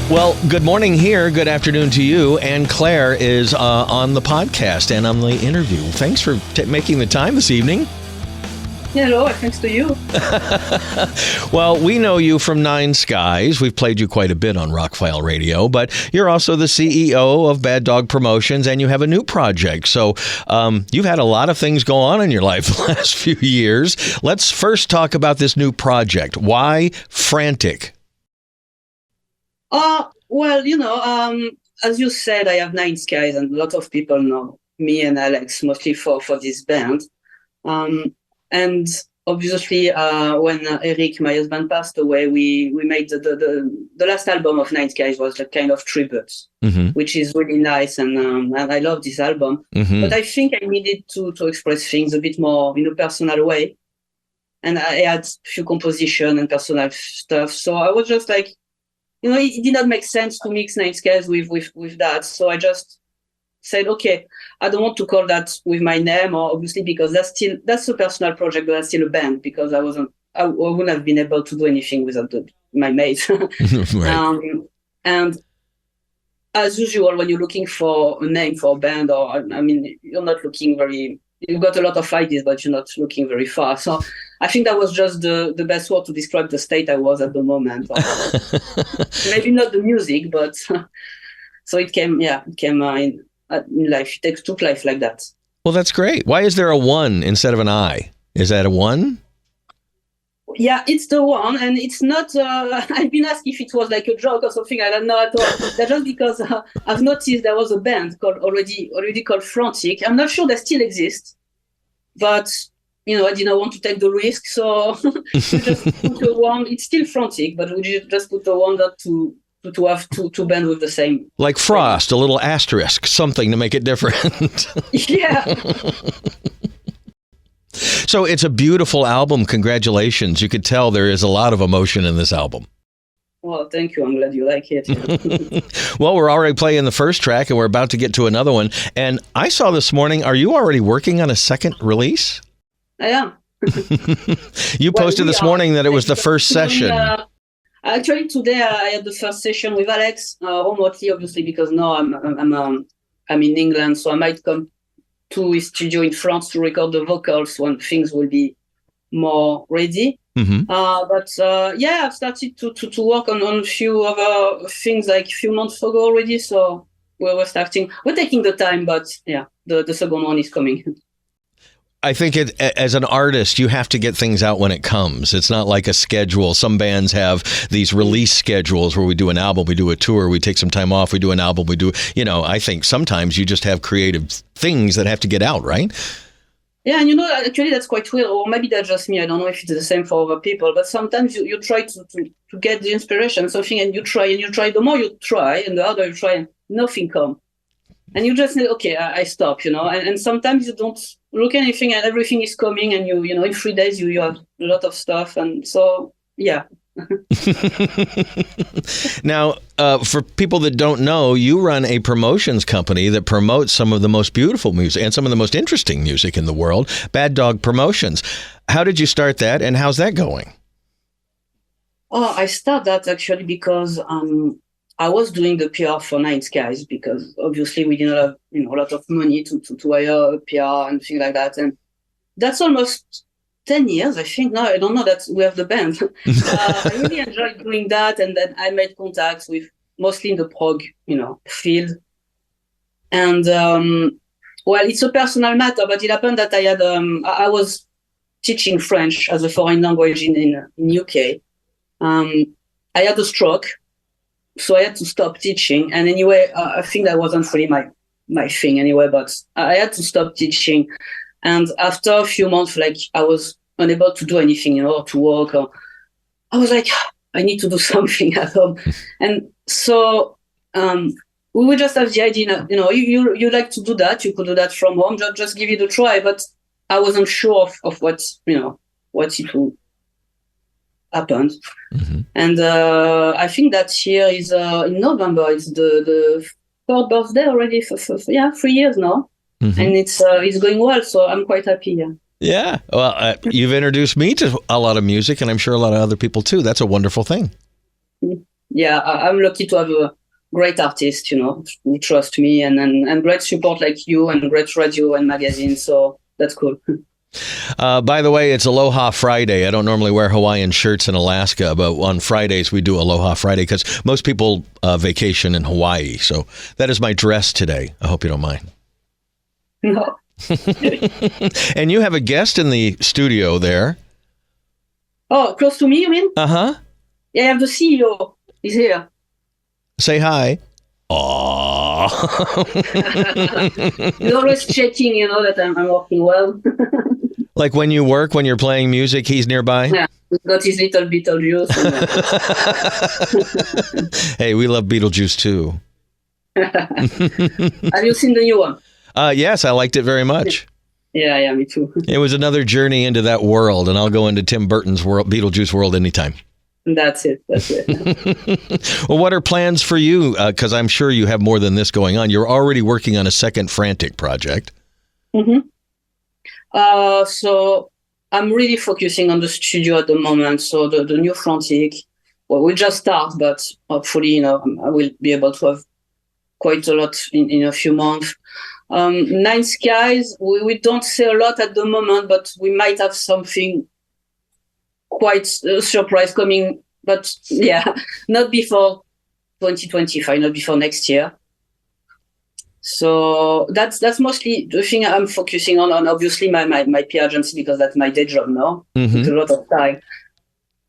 Well, good morning here. Good afternoon to you. And Claire is on the podcast and on the interview. Thanks for making the time this evening. Hello, thanks to you. Well, we know you from Nine Skies. We've played you quite a bit on Rockfile Radio, but you're also the CEO of Bad Dog Promotions, and you have a new project. So you've had a lot of things go on in your life the last few years. Let's first talk about this new project. Why Frant1c? Well, as you said, I have Nine Skies, and a lot of people know me and Alex mostly for this band. And obviously, when Eric, my husband, passed away, we made the last album of Nine Skies was a kind of tribute, which is really nice, and I love this album. But I think I needed to express things a bit more in a personal way, and I had a few composition and personal stuff. So I was just like, it did not make sense to mix Nine Skies with that. So I just said, okay, I don't want to call that with my name, or obviously because that's a personal project, but that's still a band, because I wouldn't have been able to do anything without my mates. Right. And as usual, when you're looking for a name for a band, you're not looking you've got a lot of ideas, but you're not looking very far. So I think that was just the best word to describe the state I was at the moment. Maybe not the music, but so it came in life. It took life like that. Well, that's great. Why is there a 1 instead of an I? Is that a 1? Yeah, it's the 1, and it's not. I've been asked if it was like a joke or something. I don't know at all. That's just because I've noticed there was a band already called Frant1c. I'm not sure they still exist, but I didn't want to take the risk, so we just put a 1. It's still Frant1c, but we just put a 1 to have two bands with the same. Like Frost, a little asterisk, something to make it different. Yeah. So it's a beautiful album. Congratulations. You could tell there is a lot of emotion in this album. Well, thank you. I'm glad you like it. Yeah. Well, we're already playing the first track, and we're about to get to another one. And I saw this morning, are you already working on a second release? I am. You posted this morning that it was the first session. Actually, today I had the first session with Alex, remotely, obviously, because now I'm in England, so I might come to his studio in France to record the vocals when things will be more ready. I've started to work on a few other things like a few months ago already, so we're taking the time, but yeah, the second one is coming. I think as an artist, you have to get things out when it comes. It's not like a schedule. Some bands have these release schedules where we do an album, we do a tour, we take some time off, we do an album, I think sometimes you just have creative things that have to get out, right? Yeah, and actually that's quite weird, or maybe that's just me. I don't know if it's the same for other people, but sometimes you try to get the inspiration, something, and you try. The more you try, and the harder you try, and nothing comes. And you just say, okay, I stop, and sometimes you don't look at anything and everything is coming, and in 3 days you have a lot of stuff. And so, yeah. Now, for people that don't know, you run a promotions company that promotes some of the most beautiful music and some of the most interesting music in the world, Bad Dog Promotions. How did you start that, and how's that going? Oh, I started that actually because I was doing the PR for Nine Skies, because obviously we didn't have a lot of money to hire a PR and things like that. And that's almost 10 years, I think. Now I don't know that we have the band. I really enjoyed doing that, and then I made contacts with mostly in the prog, field. And it's a personal matter, but it happened that I was teaching French as a foreign language in UK. I had a stroke. So I had to stop teaching. And anyway, I think that wasn't really my thing anyway, but I had to stop teaching. And after a few months, I was unable to do anything, to work. I was like, I need to do something at home. And so we would just have the idea, you like to do that. You could do that from home. Just give it a try. But I wasn't sure of what it would happened. And I think that year is in November. It's the third birthday already for 3 years now, and it's going well. So I'm quite happy. Yeah. Yeah. Well, you've introduced me to a lot of music, and I'm sure a lot of other people too. That's a wonderful thing. I'm lucky to have a great artist, who trust me and great support like you and great radio and magazine. So that's cool. By the way, it's Aloha Friday. I don't normally wear Hawaiian shirts in Alaska, but on Fridays we do Aloha Friday because most people vacation in Hawaii. So that is my dress today. I hope you don't mind. No. And you have a guest in the studio there. Oh, close to me, you mean? Uh-huh. Yeah, I have the CEO. He's here. Say hi. Aww. He's always checking, that I'm working well. Like when you're playing music, he's nearby? Yeah, he's got his little Beetlejuice. Hey, we love Beetlejuice too. Have you seen the new one? Yes, I liked it very much. Yeah, me too. It was another journey into that world, and I'll go into Tim Burton's world, Beetlejuice world anytime. That's it. Well, what are plans for you? Because I'm sure you have more than this going on. You're already working on a second Frant1c project. Mm-hmm. So I'm really focusing on the studio at the moment. So the new Frant1c, we just start, but hopefully, I will be able to have quite a lot in a few months. Nine Skies, we don't say a lot at the moment, but we might have something quite a surprise coming. But not before 2025, not before next year. So that's mostly the thing I'm focusing on obviously my PR agency, because that's my day job now. Mm-hmm. It's a lot of time.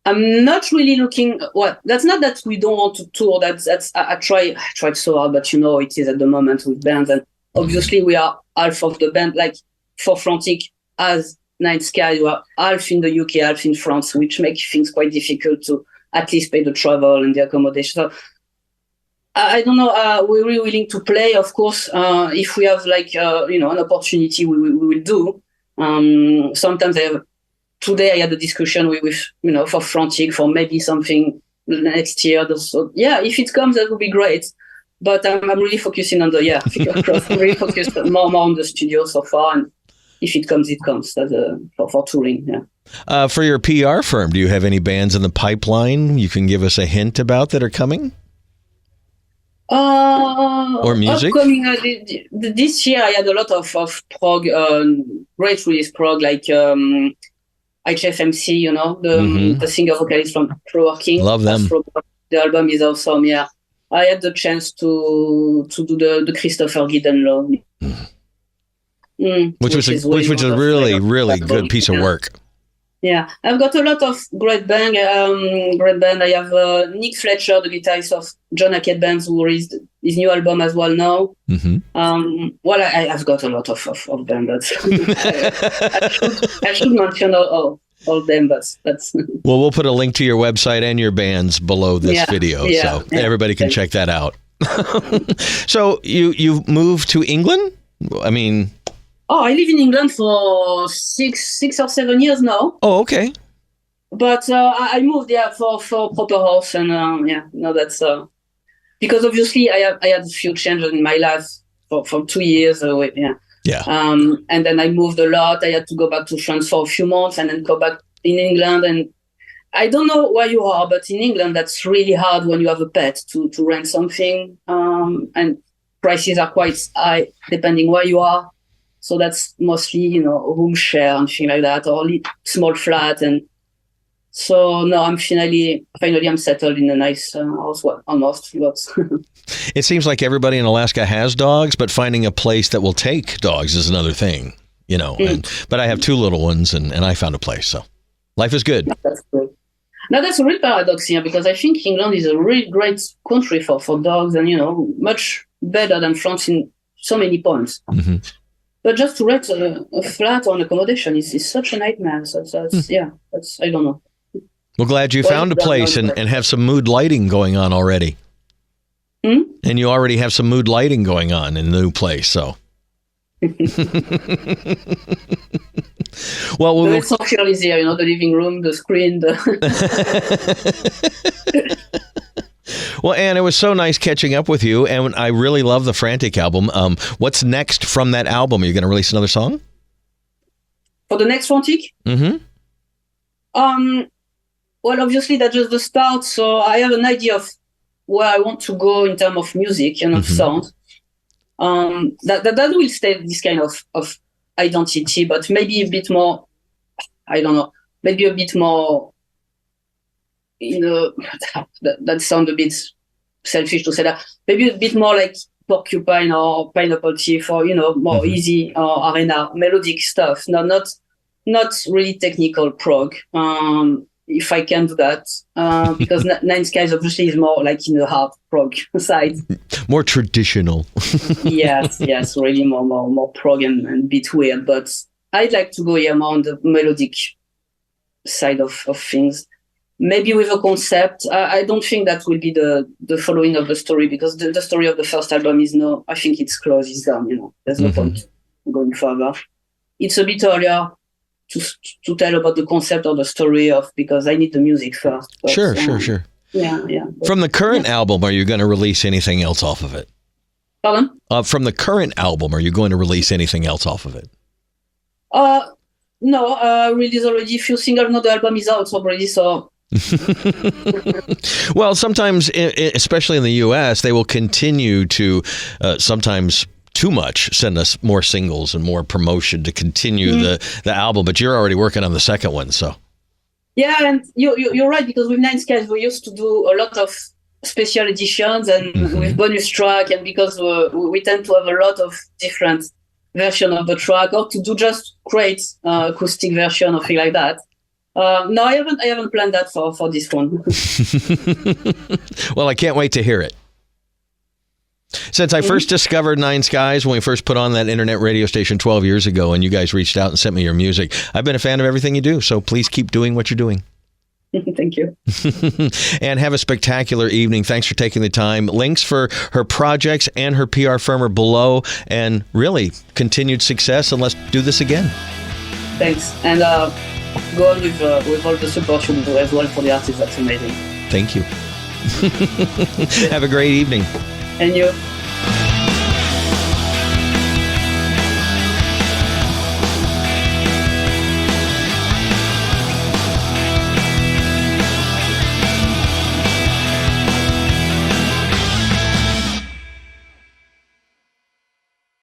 I'm not really looking. Well, that's not that we don't want to tour. I tried so hard, but it is at the moment with bands, and obviously we are half of the band. Like for Frant1c, as Nine Skies, we are half in the UK, half in France, which makes things quite difficult to at least pay the travel and the accommodation. So I don't know. We're really willing to play, of course. If we have an opportunity, we will do. Sometimes today I had a discussion with for Frant1c for maybe something next year. So if it comes, that would be great. But I'm really focusing on fingers crossed. I'm really focused more on the studio so far, and if it comes, it comes. That's for touring. Yeah. For your PR firm, do you have any bands in the pipeline you can give us a hint about that are coming? Or music? Upcoming, this year I had a lot of prog, great release prog, like HFMC, the singer vocalist from Working. Love them. The album is awesome. Yeah, I had the chance to do the Christopher Gideon Law, which was a really, really good piece of work. Yeah, I've got a lot of great band. I have Nick Fletcher, the guitarist of John Hackett Bands, who released his new album as well now. Mm-hmm. I've got a lot of bands. I should mention all of them, but that's... Well, we'll put a link to your website and your bands below this video, so everybody can check that out. So you've moved to England? I mean... Oh, I live in England for 6 or 7 years now. Oh, okay. But I moved for proper house, and that's because obviously I had a few changes in my life for 2 years. And then I moved a lot. I had to go back to France for a few months, and then go back in England. And I don't know where you are, but in England that's really hard when you have a pet to rent something, and prices are quite high depending where you are. So that's mostly, room share and things like that, or small flat. And so no, I'm finally I'm settled in a nice house, almost. It seems like everybody in Alaska has dogs, but finding a place that will take dogs is another thing, but I have 2 little ones and I found a place. So life is good. That's good. Now that's a real paradox here, because I think England is a really great country for dogs, and, much better than France in so many points. Mm-hmm. But just to rent a flat or an accommodation is such a nightmare. So I don't know. Well, glad you found a place and have some mood lighting going on already. And you already have some mood lighting going on in the new place, so. Well, the essential is here, the living room, the screen. Well, Anne, it was so nice catching up with you, and I really love the Frant1c album. What's next from that album? Are you going to release another song? For the next Frant1c? Mm-hmm. Well, obviously, that's just the start, so I have an idea of where I want to go in terms of music and of sound. That will stay this kind of identity, but maybe a bit more, I don't know, maybe a bit more, that sounds a bit selfish to say that, maybe a bit more like Porcupine or Pineapple Thief, or, more easy or arena, melodic stuff, not really technical prog. If I can do that, because Nine Skies obviously is more like in the hard prog side. More traditional. yes, really more prog and bit weird. But I'd like to go more on the melodic side of things. Maybe with a concept. I don't think that will be the following of the story, because the story of the first album is I think it's closed, it's done. There's no point going further. It's a bit earlier to tell about the concept or the story because I need the music first. But, sure. Yeah. From the current album, are you going to release anything else off of it? Pardon? From the current album, are you going to release anything else off of it? No, I released already a few singles. No, the album is out already, so... Well, sometimes, especially in the U.S., they will continue to sometimes too much send us more singles and more promotion to continue the album, but you're already working on the second one, so. Yeah, and you're right, because with Nine Skies we used to do a lot of special editions and with bonus track, and because we tend to have a lot of different versions of the track, or to do just great acoustic version or thing like that. No, I haven't planned that for this one. Well, I can't wait to hear it. Since I first discovered Nine Skies when we first put on that internet radio station 12 years ago, and you guys reached out and sent me your music, I've been a fan of everything you do. So please keep doing what you're doing. Thank you. And have a spectacular evening. Thanks for taking the time. Links for her projects and her PR firm are below. And really, continued success, and let's do this again. Thanks. And go on with all the support you do as well for the artists. That's amazing. Thank you. Have a great evening. And you.